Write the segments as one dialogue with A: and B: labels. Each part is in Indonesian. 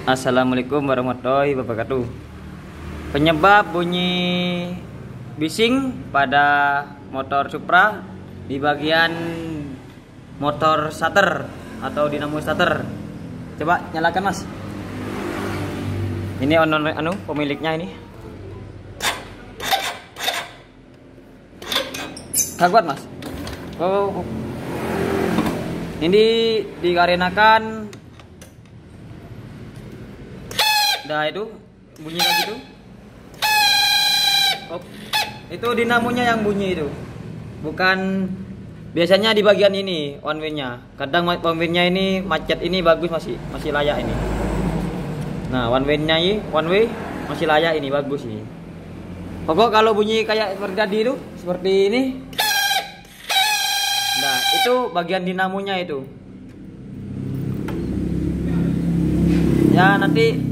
A: Assalamualaikum warahmatullahi wabarakatuh. Penyebab bunyi bising pada motor Supra di bagian motor starter atau dinamo starter. Coba nyalakan, Mas. Ini pemiliknya ini. Gak kuat, Mas. Oh. Ini dikarenakan itu bunyi kayak gitu. Oh, itu dinamonya yang bunyi itu. Bukan biasanya di bagian ini one way-nya. Kadang one way-nya ini macet, ini bagus, masih layak ini. Nah, one way masih layak ini, bagus ini. Pokok kalau bunyi kayak seperti tadi itu, seperti ini. Nah, itu bagian dinamonya itu. Ya, nanti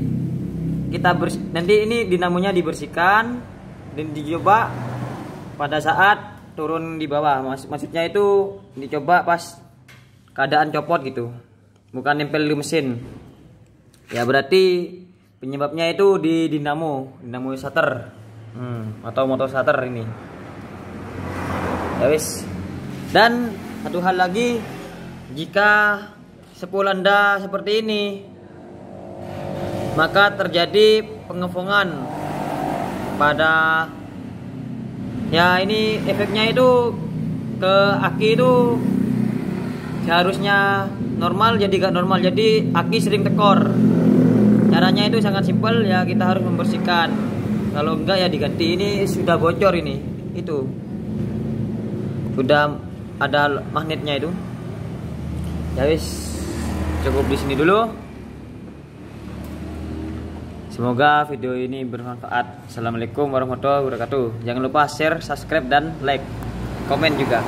A: ini dinamonya dibersihkan dan dicoba pada saat turun di bawah. Maksudnya itu dicoba pas keadaan copot gitu, bukan nempel di mesin. Ya berarti penyebabnya itu di dinamo starter atau motor starter ini. Ya wis. Dan satu hal lagi, jika spol Anda seperti ini, maka terjadi pengefongan pada, ya ini efeknya itu ke aki itu seharusnya normal jadi gak normal, jadi aki sering tekor. Caranya itu sangat simpel, ya kita harus membersihkan. Kalau enggak ya diganti. Ini sudah bocor, ini itu sudah ada magnetnya itu. Ya wis, cukup di sini dulu. Semoga video ini bermanfaat. Assalamualaikum warahmatullahi wabarakatuh. Jangan lupa share, subscribe, dan like, komen juga.